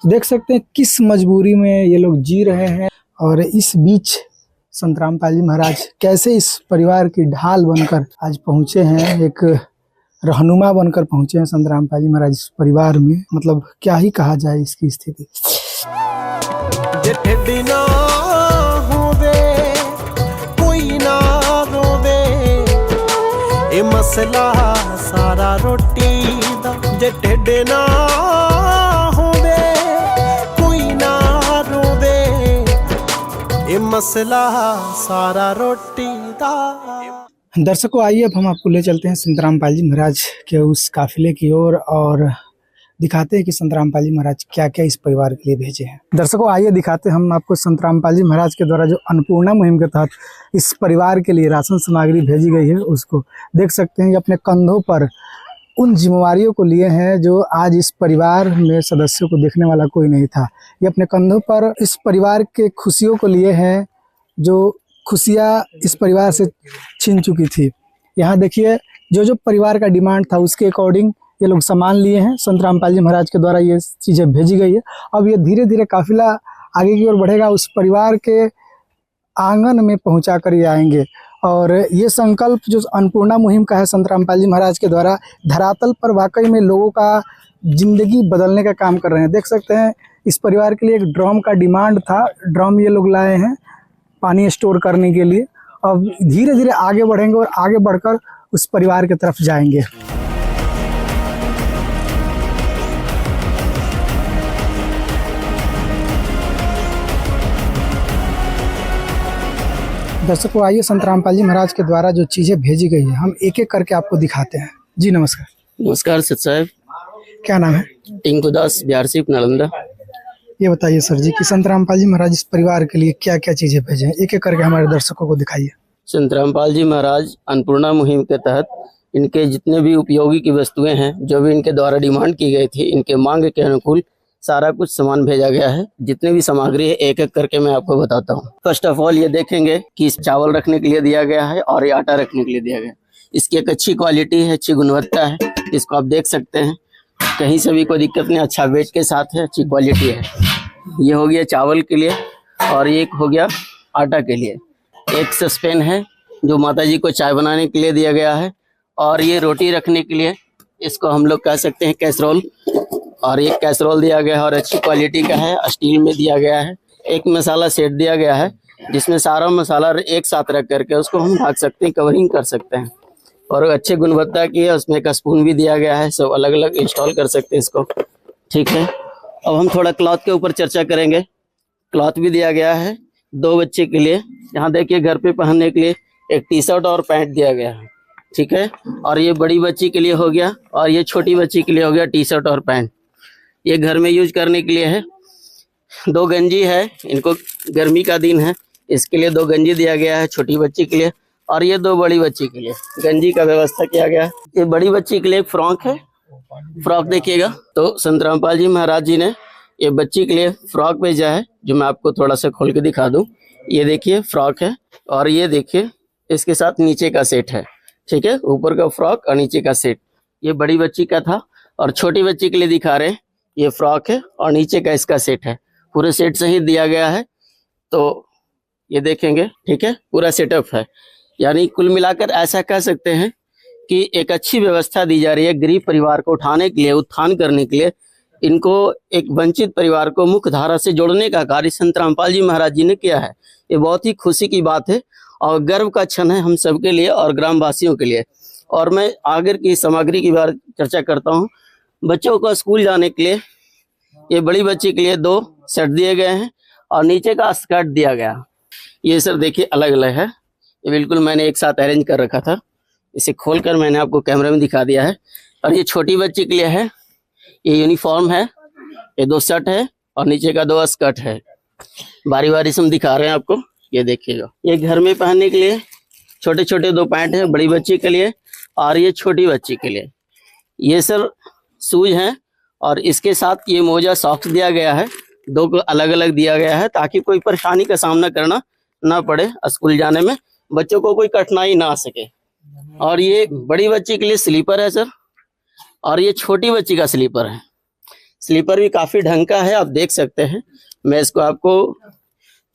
तो देख सकते हैं किस मजबूरी में ये लोग जी रहे हैं, और इस बीच संत रामपाल जी महाराज कैसे इस परिवार की ढाल बनकर आज पहुँचे हैं, एक रहनुमा बनकर पहुँचे हैं संत रामपाल जी महाराज इस परिवार में। मतलब क्या ही कहा जाए इसकी स्थिति। ए मसला सारा रोटी दा, जे ढेडे ना होवे कोई ना रोवे, ए मसला सारा रोटी दा। दर्शकों, आइए अब हम आपको ले चलते हैं संत रामपाल जी महाराज के उस काफिले की ओर, और दिखाते हैं कि संत रामपाल जी महाराज क्या क्या इस परिवार के लिए भेजे हैं। दर्शकों, आइए दिखाते हैं हम आपको संत रामपाल जी महाराज के द्वारा जो अन्नपूर्णा मुहिम के तहत इस परिवार के लिए राशन सामग्री भेजी गई है उसको। देख सकते हैं ये अपने कंधों पर उन जिम्मेवारियों को लिए हैं जो आज इस परिवार में सदस्यों को देखने वाला कोई नहीं था। ये अपने कंधों पर इस परिवार के खुशियों को लिए हैं जो खुशियाँ इस परिवार से छीन चुकी थी। यहाँ देखिए, जो जो परिवार का डिमांड था उसके अकॉर्डिंग ये लोग सामान लिए हैं, संत रामपाल जी महाराज के द्वारा ये चीज़ें भेजी गई है। अब ये धीरे धीरे काफिला आगे की ओर बढ़ेगा, उस परिवार के आंगन में पहुंचा कर ये आएंगे। और ये संकल्प जो अन्नपूर्णा मुहिम का है संत रामपाल जी महाराज के द्वारा, धरातल पर वाकई में लोगों का जिंदगी बदलने का काम कर रहे हैं। देख सकते हैं इस परिवार के लिए एक ड्रम का डिमांड था, ड्रम ये लोग लाए हैं पानी स्टोर करने के लिए। अब धीरे धीरे आगे बढ़ेंगे और आगे बढ़कर उस परिवार की तरफ जाएंगे। दर्शकों, आइए संत रामपाल जी महाराज के द्वारा जो चीज़ें भेजी गई है हम एक एक करके आपको दिखाते हैं। जी नमस्कार। नमस्कार सत साहब, क्या नाम है? टिंकू दास, बिहार से नालंदा। ये बताइए सर जी कि संत रामपाल जी महाराज इस परिवार के लिए क्या क्या चीज़ें भेजे हैं, एक एक करके हमारे दर्शकों को दिखाइए। संत रामपाल जी महाराज अन्नपूर्णा मुहिम के तहत इनके जितने भी उपयोगी की वस्तुएं हैं, जो भी इनके द्वारा डिमांड की गई थी, इनके मांग के अनुकूल सारा कुछ सामान भेजा गया है। जितने भी सामग्री है एक एक करके मैं आपको बताता हूँ। फर्स्ट ऑफ ऑल ये देखेंगे कि चावल रखने के लिए दिया गया है और ये आटा रखने के लिए दिया गया है। इसकी एक अच्छी क्वालिटी है, अच्छी गुणवत्ता है, इसको आप देख सकते हैं, कहीं से भी कोई दिक्कत नहीं, अच्छा वेट के साथ है, अच्छी क्वालिटी है। ये हो गया चावल के लिए और एक हो गया आटा के लिए। एक सस्पेन है जो माता जी को चाय बनाने के लिए दिया गया है, और ये रोटी रखने के लिए, इसको हम लोग कह सकते हैं कैसरोल, और एक कैसरोल दिया गया है और अच्छी क्वालिटी का है, स्टील में दिया गया है। एक मसाला सेट दिया गया है जिसमें सारा मसाला एक साथ रख करके उसको हम ढक सकते हैं, कवरिंग कर सकते हैं, और अच्छे गुणवत्ता की है। उसमें एक स्पून भी दिया गया है, सब अलग अलग इंस्टॉल कर सकते हैं इसको। ठीक है, अब हम थोड़ा क्लॉथ के ऊपर चर्चा करेंगे। क्लॉथ भी दिया गया है 2 बच्चे के लिए। यहाँ देखिए घर पे पहनने के लिए एक टी शर्ट और पैंट दिया गया है। ठीक है, और ये बड़ी बच्ची के लिए हो गया और ये छोटी बच्ची के लिए हो गया टी शर्ट और पैंट। ये घर में यूज करने के लिए है। 2 गंजी है, इनको गर्मी का दिन है, इसके लिए 2 गंजी दिया गया है छोटी बच्ची के लिए, और ये 2 बड़ी बच्ची के लिए गंजी का व्यवस्था किया गया है। ये बड़ी बच्ची के लिए एक फ्रॉक है, फ्रॉक देखिएगा। तो संत रामपाल जी महाराज जी ने ये बच्ची के लिए फ्रॉक भेजा है, जो मैं आपको थोड़ा सा खोल के दिखा दूं। ये देखिए फ्रॉक है, और ये देखिए इसके साथ नीचे का सेट है। ठीक है, ऊपर का फ्रॉक और नीचे का सेट, ये बड़ी बच्ची का था। और छोटी बच्ची के लिए दिखा रहे हैं, ये फ्रॉक है और नीचे का इसका सेट है, पूरे सेट सहित दिया गया है। तो ये देखेंगे, ठीक है, पूरा सेटअप है। यानी कुल मिलाकर ऐसा कह सकते हैं कि एक अच्छी व्यवस्था दी जा रही है गरीब परिवार को उठाने के लिए, उत्थान करने के लिए। इनको एक वंचित परिवार को मुख्य धारा से जोड़ने का कार्य संत रामपाल जी महाराज जी ने किया है। ये बहुत ही खुशी की बात है और गर्व का क्षण है हम सबके लिए और ग्रामवासियों के लिए। और मैं आगे की सामग्री की बार चर्चा करता हूँ। बच्चों को स्कूल जाने के लिए ये बड़ी बच्ची के लिए 2 सेट दिए गए हैं और नीचे का स्कर्ट दिया गया। ये सर देखिए अलग अलग है, ये बिल्कुल मैंने एक साथ अरेंज कर रखा था, इसे खोलकर मैंने आपको कैमरे में दिखा दिया है। और ये छोटी बच्ची के लिए है, ये यूनिफॉर्म है, ये 2 शर्ट है और नीचे का 2 स्कर्ट है। बारी बारी से हम दिखा रहे हैं आपको, ये देखिएगा। ये घर में पहनने के लिए छोटे छोटे 2 पैंट है, बड़ी बच्ची के लिए और ये छोटी बच्ची के लिए। ये सर शूज हैं और इसके साथ ये मोजा सॉक्स दिया गया है, 2 को अलग अलग दिया गया है ताकि कोई परेशानी का सामना करना ना पड़े स्कूल जाने में, बच्चों को कोई कठिनाई ना आ सके। और ये बड़ी बच्ची के लिए स्लीपर है सर, और ये छोटी बच्ची का स्लीपर है। स्लीपर भी काफी ढंग का है, आप देख सकते हैं। मैं इसको आपको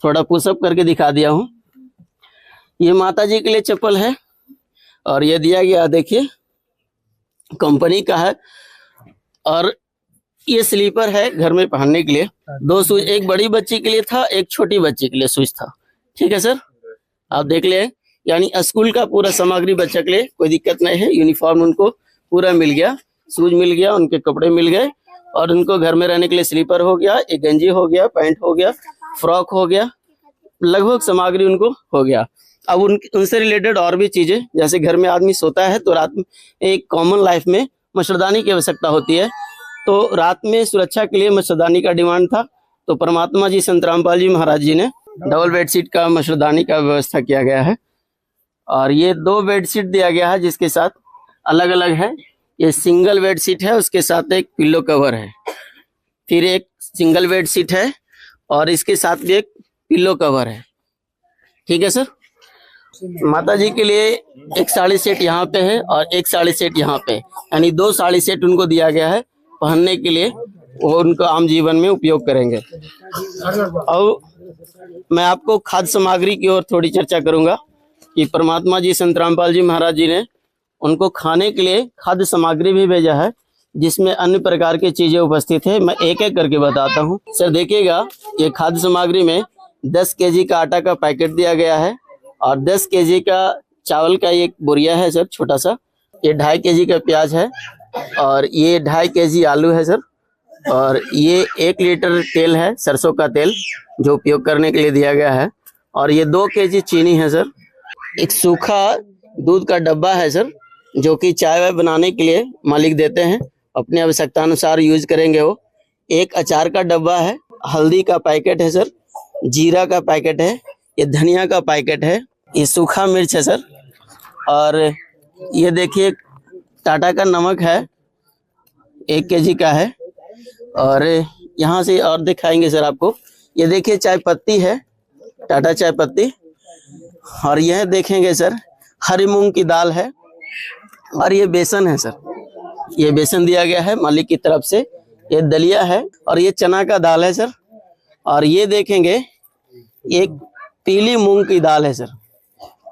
थोड़ा पुशअप करके दिखा दिया हूँ। ये माता जी के लिए चप्पल है और ये दिया गया देखिए कंपनी का है, और ये स्लीपर है घर में पहनने के लिए। 2 शूज, एक बड़ी बच्ची के लिए था, एक छोटी बच्ची के लिए शूज था। ठीक है सर, आप देख ले, यानी स्कूल का पूरा सामग्री बच्चा के लिए, कोई दिक्कत नहीं है। यूनिफॉर्म उनको पूरा मिल गया, शूज मिल गया, उनके कपड़े मिल गए, और उनको घर में रहने के लिए स्लीपर हो गया, एक गंजी हो गया, पैंट हो गया, फ्रॉक हो गया, लगभग सामग्री उनको हो गया। अब उनसे रिलेटेड और भी चीजें, जैसे घर में आदमी सोता है तो रात में एक कॉमन लाइफ में मच्छरदानी की आवश्यकता होती है, तो रात में सुरक्षा के लिए मच्छरदानी का डिमांड था। तो परमात्मा जी संत रामपाल जी महाराज जी ने डबल बेडशीट का मच्छरदानी का व्यवस्था किया गया है। और ये 2 बेडशीट दिया गया है जिसके साथ अलग अलग है। ये सिंगल बेडशीट है, उसके साथ एक पिल्लो कवर है, फिर एक सिंगल बेडशीट है और इसके साथ भी एक पिल्लो कवर है। ठीक है सर। माता जी के लिए एक साड़ी सेट यहाँ पे है और एक साड़ी सेट यहाँ पे, यानी 2 साड़ी सेट उनको दिया गया है पहनने के लिए, वो उनको आम जीवन में उपयोग करेंगे। और मैं आपको खाद्य सामग्री की ओर थोड़ी चर्चा करूंगा कि परमात्मा जी संत रामपाल जी महाराज जी ने उनको खाने के लिए खाद्य सामग्री भी भेजा है, जिसमें अन्य प्रकार की चीजें उपस्थित है। मैं एक एक करके बताता हूँ। सर देखिएगा, ये खाद्य सामग्री में 10 केजी का आटा का पैकेट दिया गया है और 10 केजी का चावल का एक बोरिया है सर, छोटा सा। ये 2.5 केजी का प्याज है और ये 2.5 केजी आलू है सर। और ये 1 लीटर तेल है, सरसों का तेल, जो उपयोग करने के लिए दिया गया है। और ये 2 केजी चीनी है सर। एक सूखा दूध का डब्बा है सर, जो कि चाय वाय बनाने के लिए मालिक देते हैं, अपने आवश्यकता अनुसार यूज करेंगे वो। एक अचार का डब्बा है, हल्दी का पैकेट है सर, जीरा का पैकेट है, ये धनिया का पैकेट है, ये सूखा मिर्च है सर। और ये देखिए टाटा का नमक है, 1 केजी का है। और यहाँ से और दिखाएंगे सर आपको, ये देखिए चाय पत्ती है, टाटा चाय पत्ती। और यह देखेंगे सर हरी मूंग की दाल है। और ये बेसन है सर, ये बेसन दिया गया है मालिक की तरफ से। ये दलिया है और ये चना का दाल है सर। और ये देखेंगे एक पीली मूंग की दाल है सर।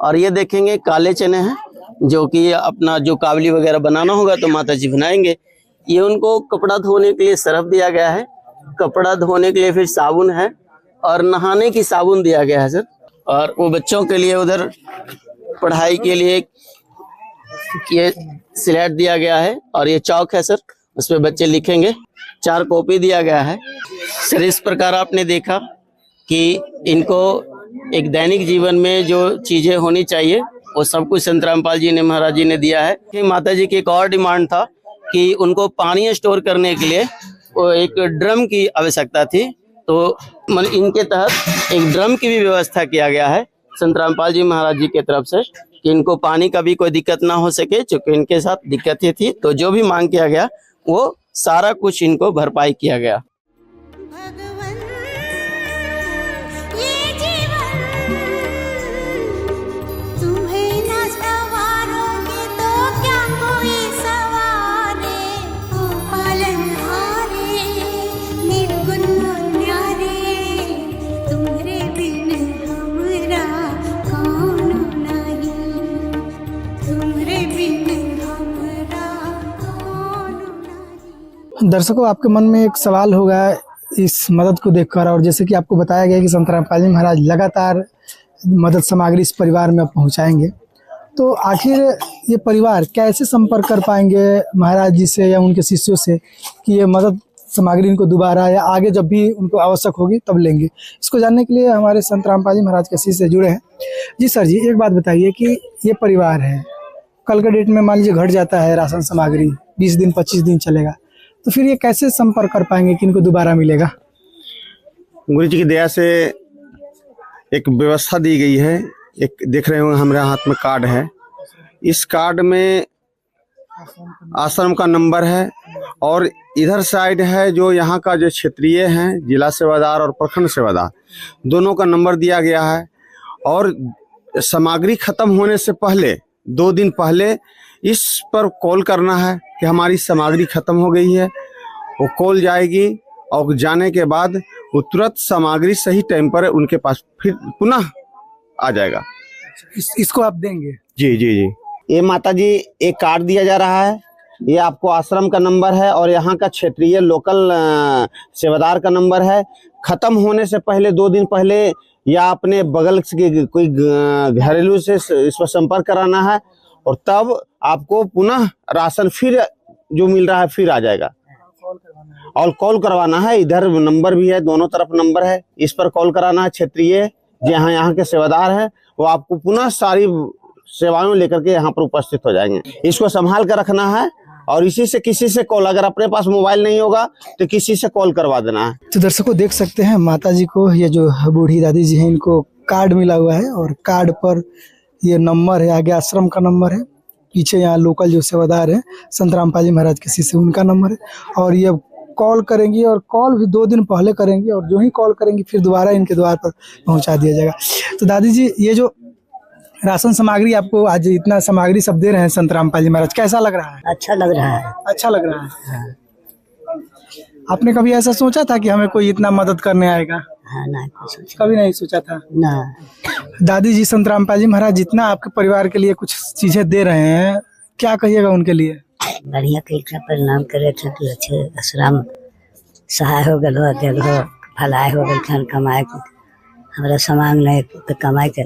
और ये देखेंगे काले चने हैं, जो कि अपना जो काबली वगैरह बनाना होगा तो माता जी बनाएंगे। ये उनको कपड़ा धोने के लिए सरफ दिया गया है, कपड़ा धोने के लिए फिर साबुन है और नहाने की साबुन दिया गया है सर। और वो बच्चों के लिए उधर पढ़ाई के लिए ये स्लेट दिया गया है और ये चौक है सर, उस पर बच्चे लिखेंगे। 4 कॉपी दिया गया है सर। इस प्रकार आपने देखा कि इनको एक दैनिक जीवन में जो चीजें होनी चाहिए वो सब कुछ संत रामपाल जी ने महाराज जी ने दिया है। कि माता जी की एक और डिमांड था कि उनको पानी स्टोर करने के लिए वो एक ड्रम की आवश्यकता थी, तो इनके तहत एक ड्रम की भी व्यवस्था किया गया है संत रामपाल जी महाराज जी की तरफ से, कि इनको पानी का भी कोई दिक्कत ना हो सके। चूंकि इनके साथ दिक्कतें थी, तो जो भी मांग किया गया वो सारा कुछ इनको भरपाई किया गया। दर्शकों, आपके मन में एक सवाल होगा इस मदद को देखकर, और जैसे कि आपको बताया गया कि संत रामपाल जी महाराज लगातार मदद सामग्री इस परिवार में पहुंचाएंगे, तो आखिर ये परिवार कैसे संपर्क कर पाएंगे महाराज जी से या उनके शिष्यों से कि ये मदद सामग्री इनको दोबारा या आगे जब भी उनको आवश्यक होगी तब लेंगे? इसको जानने के लिए हमारे संत रामपाल जी महाराज के शिष्य जुड़े हैं। जी सर जी, एक बात बताइए कि ये परिवार है, कल के डेट में मान लीजिए घट जाता है राशन सामग्री, 20 दिन 25 दिन चलेगा, तो फिर ये कैसे संपर्क कर पाएंगे कि इनको दोबारा मिलेगा? गुरु जी की दया से एक व्यवस्था दी गई है। एक देख रहे होंगे हमारे हाथ में कार्ड है, इस कार्ड में आश्रम का नंबर है और इधर साइड है जो यहाँ का जो क्षेत्रीय हैं, जिला सेवादार और प्रखंड सेवादार, दोनों का नंबर दिया गया है। और सामग्री खत्म होने से पहले 2 दिन पहले इस पर कॉल करना है कि हमारी सामग्री खत्म हो गई है। वो कॉल जाएगी और जाने के बाद वो तुरंत सामग्री सही टाइम पर उनके पास फिर पुनः आ जाएगा। इसको आप देंगे? जी जी जी। ये माता जी एक कार्ड दिया जा रहा है, ये आपको आश्रम का नंबर है और यहाँ का क्षेत्रीय लोकल सेवादार का नंबर है। खत्म होने से पहले 2 दिन पहले या अपने बगल के कोई घरेलू से इस पर संपर्क कराना है और तब आपको पुनः राशन फिर जो मिल रहा है फिर आ जाएगा। और कॉल करवाना है, इधर नंबर भी है, दोनों तरफ नंबर है, इस पर कॉल कराना है। क्षेत्रीय जहाँ यहाँ के सेवादार है वो आपको पुनः सारी सेवाएं लेकर के यहाँ पर उपस्थित हो जाएंगे। इसको संभाल कर रखना है और इसी से किसी से कॉल, अगर अपने पास मोबाइल नहीं होगा तो किसी से कॉल करवा देना है। तो दर्शकों देख सकते हैं माता जी को, ये जो बूढ़ी दादी जी हैं, इनको कार्ड मिला हुआ है और कार्ड पर ये नंबर है, आगे आश्रम का नंबर है, पीछे यहाँ लोकल जो सेवादार है संत रामपाल जी महाराज के शिष्य उनका नंबर है। और ये कॉल करेंगी और कॉल भी 2 दिन पहले करेंगी और जो ही कॉल करेंगी फिर दोबारा इनके द्वार पर पहुंचा दिया जाएगा। तो दादी जी, ये जो राशन सामग्री आपको आज इतना सामग्री सब दे रहे हैं संत रामपाल जी महाराज, कैसा लग रहा है? अच्छा लग रहा है। अच्छा लग रहा है। आपने कभी ऐसा सोचा था कि हमें कोई इतना मदद करने आएगा? हाँ ना, कुछ सोचा कभी नहीं सोचा था ना। दादी जी संत रामपाल जी महाराज जितना आपके परिवार के लिए कुछ चीजें दे रहे हैं, क्या कहिएगा उनके लिए? बढ़िया कहीं प्रणाम करे थे कि अच्छे आश्रम सहाय हो गल हो, दिल हो भलाई हो गल खन कमाए के हमारा सामान नहीं तो कमाए के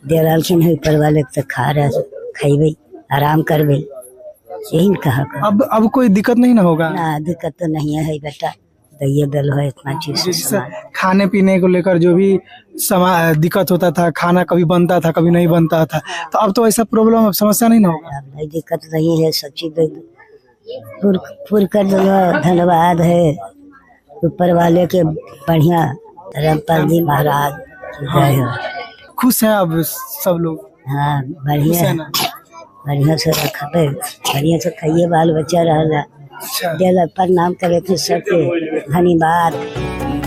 दे रहलखिन है। ऊपर वाले तो खा रहे खेबे आराम करबे, यही न कहा कर। अब कोई दिक्कत नहीं ना होगा? ना दिक्कत तो नहीं है बेटा, दैये दिल हो इतना चीज से जैसे सामान। खाने पीने को लेकर जो भी दिक्कत होता था, खाना कभी बनता था कभी नहीं बनता था, तो अब तो ऐसा प्रॉब्लम समस्या नहीं ना होगा? अब नहीं दिक्कत नहीं है, सब चीज पूर कर दो। धन्यवाद है ऊपर वाले के, बढ़िया रामपाल जी महाराज जय हो। खुश हैं अब सब लोग? हाँ खुश बढ़िया है ना? बढ़िया से रखे, बढ़िया से खाइए, बाल बच्चा रहला अच्छा। दिल प्रणाम करे थे सबके, धन्यवाद।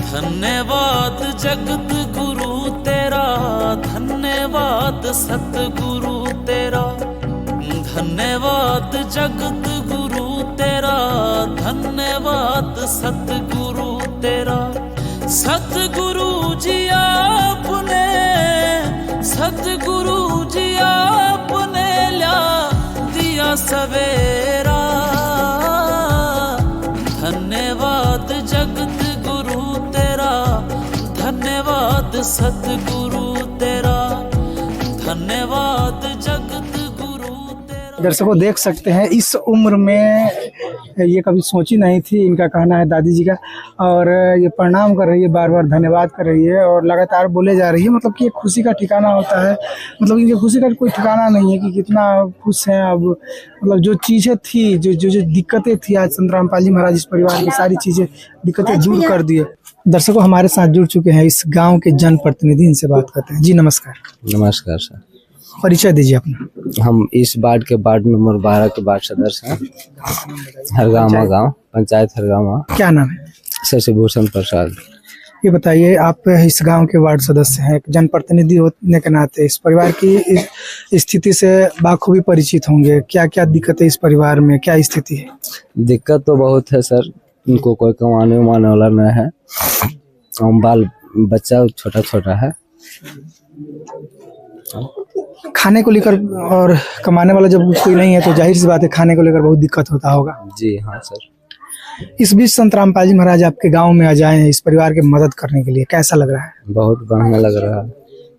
धन्यवाद जगत गुरु तेरा, धन्यवाद सतगुरु तेरा, धन्यवाद जगत गुरु तेरा, धन्यवाद सतगुरु तेरा। सतगुरु जी आपने, सतगुरु जी आपने ला दिया सवेरा। धन्यवाद जगत गुरु तेरा, धन्यवाद सतगुरु तेरा, धन्यवाद जगत गुरु तेरा। दर्शकों देख सकते हैं इस उम्र में ये कभी सोची नहीं थी, इनका कहना है दादी जी का, और ये प्रणाम कर रही है, बार बार धन्यवाद कर रही है और लगातार बोले जा रही है। मतलब कि एक खुशी का ठिकाना होता है, मतलब इनकी खुशी का कोई ठिकाना नहीं है कि कितना खुश हैं अब। मतलब जो चीज़ें थी, जो दिक्कतें थी, आज संत रामपाल जी महाराज इस परिवार की सारी चीज़ें दिक्कतें दूर कर दिए। दर्शकों हमारे साथ जुड़ चुके हैं इस गाँव के जनप्रतिनिधि, इनसे बात करते हैं। जी नमस्कार। नमस्कार सर। परिचय दीजिए अपना। हम इस वार्ड के वार्ड नंबर 12 के वार्ड सदस्य हैं, हरगामा गांव, पंचायत हरगामा। क्या नाम है? शशिभूषण प्रसाद। ये बताइए, आप इस गांव के वार्ड सदस्य हैं, एक जनप्रतिनिधि होने के नाते इस परिवार की स्थिति से बाखूबी परिचित होंगे। क्या क्या दिक्कतें इस परिवार में, क्या स्थिति है? दिक्कत तो बहुत है सर, उनको कोई कमाने उमाने वाला नहीं है, बाल बच्चा छोटा छोटा है। खाने को लेकर और कमाने वाला जब कोई नहीं है तो जाहिर सी बात है खाने को लेकर बहुत दिक्कत होता होगा। जी हाँ सर। इस बीच संत रामपाल जी महाराज आपके गांव में आ जाए हैं इस परिवार की मदद करने के लिए, कैसा लग रहा है? बहुत बढ़िया लग रहा है।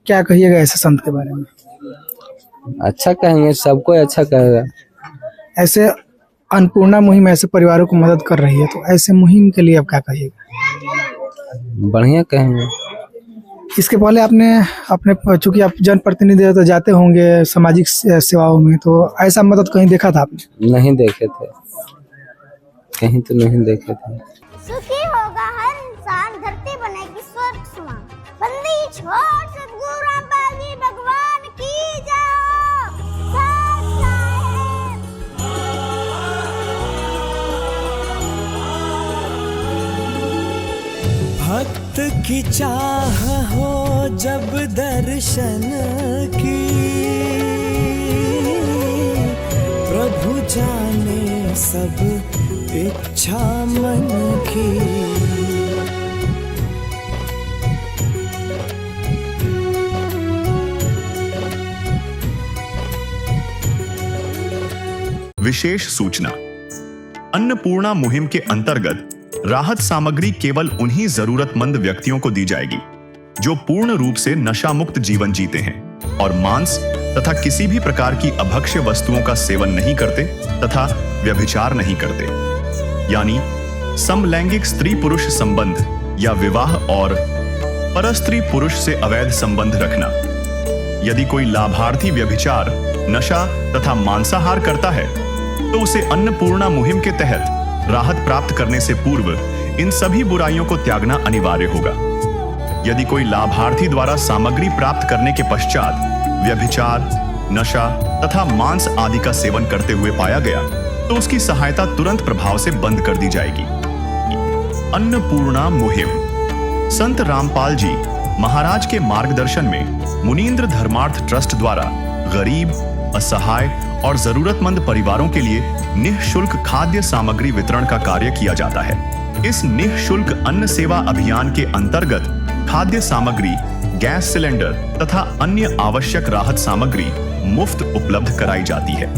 क्या कहिएगा ऐसे संत के बारे में? अच्छा कहेंगे, सबको अच्छा कहेगा। ऐसे अन्नपूर्णा मुहिम ऐसे परिवारों को मदद कर रही है, तो ऐसे मुहिम के लिए आप क्या कहिएगा? बढ़िया कहेंगे। इसके पहले आपने अपने, चूंकि आप जनप्रतिनिधि तो जाते होंगे सामाजिक सेवाओं में, तो ऐसा मदद कहीं देखा था आपने? नहीं देखे थे, कहीं तो नहीं देखे थे। सुखी होगा हर इंसान, धरती बनेगी स्वर्ग समान। बंदी छोड़ सतगुरु रामपाल जी भगवान की जाओ। भक्त की चाह हो जब दर्शन की, प्रभु जाने सब इच्छा मन की। विशेष सूचना। अन्नपूर्णा मुहिम के अंतर्गत राहत सामग्री केवल उन्हीं जरूरतमंद व्यक्तियों को दी जाएगी जो पूर्ण रूप से नशा मुक्त जीवन जीते हैं और मांस तथा किसी भी प्रकार की अभक्ष्य वस्तुओं का सेवन नहीं करते तथा व्यभिचार नहीं करते, यानी समलैंगिक स्त्री पुरुष संबंध या विवाह और परस्त्री पुरुष से अवैध संबंध रखना। यदि कोई लाभार्थी व्यभिचार, नशा तथा मांसाहार करता है तो उसे अन्नपूर्णा मुहिम के तहत राहत प्राप्त करने से पूर्व इन सभी बुराइयों को त्यागना अनिवार्य होगा। यदि कोई लाभार्थी द्वारा सामग्री प्राप्त करने के पश्चात व्यभिचार, नशा तथा मांस आदि का सेवन करते हुए पाया गया तो उसकी सहायता तुरंत प्रभाव से बंद कर दी जाएगी। अन्नपूर्णा मुहिम संत रामपाल जी महाराज के मार्गदर्शन में मुनीन्द्र धर्मार्थ ट्रस्ट द्वारा गरीब, असहाय और जरूरतमंद परिवारों के लिए निःशुल्क खाद्य सामग्री वितरण का कार्य किया जाता है। इस निःशुल्क अन्न सेवा अभियान के अंतर्गत खाद्य सामग्री, गैस सिलेंडर तथा अन्य आवश्यक राहत सामग्री मुफ्त उपलब्ध कराई जाती है।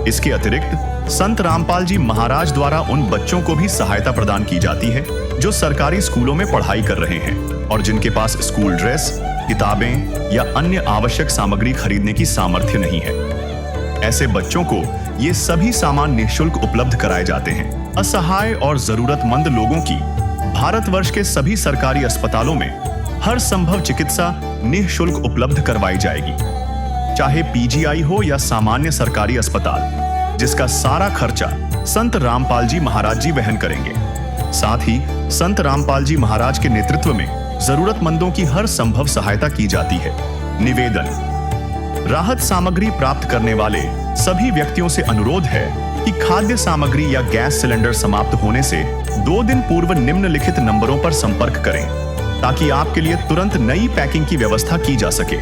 इसके अतिरिक्त संत रामपाल जी महाराज द्वारा उन बच्चों को भी सहायता प्रदान की जाती है जो सरकारी स्कूलों में पढ़ाई कर रहे हैं और जिनके पास स्कूल ड्रेस, किताबें या अन्य आवश्यक सामग्री खरीदने की सामर्थ्य नहीं है। ऐसे बच्चों को ये सभी सामान निःशुल्क उपलब्ध कराए जाते हैं। असहाय और जरूरतमंद लोगों की भारतवर्ष के सभी सरकारी अस्पतालों में हर संभव चिकित्सा निःशुल्क उपलब्ध करवाई जाएगी, चाहे पीजीआई हो या सामान्य सरकारी अस्पताल, जिसका सारा खर्चा संत रामपाल जी महाराज जी वहन करेंगे। साथ ही संत रामपाल जी महाराज के नेतृत्व में जरूरतमंदों की हर संभव सहायता की जाती है। निवेदन: राहत सामग्री प्राप्त करने वाले सभी व्यक्तियों से अनुरोध है कि खाद्य सामग्री या गैस सिलेंडर समाप्त होने से 2 दिन पूर्व निम्नलिखित नंबरों पर संपर्क करें ताकि आपके लिए तुरंत नई पैकिंग की व्यवस्था की जा सके।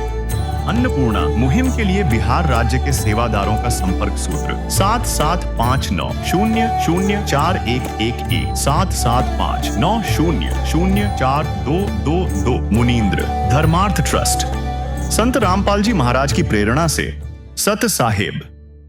अन्नपूर्णा मुहिम के लिए बिहार राज्य के सेवादारों का संपर्क सूत्र 7759004211 7759004222। मुनींद्र धर्मार्थ ट्रस्ट। संत रामपाल जी महाराज की प्रेरणा से सत साहेब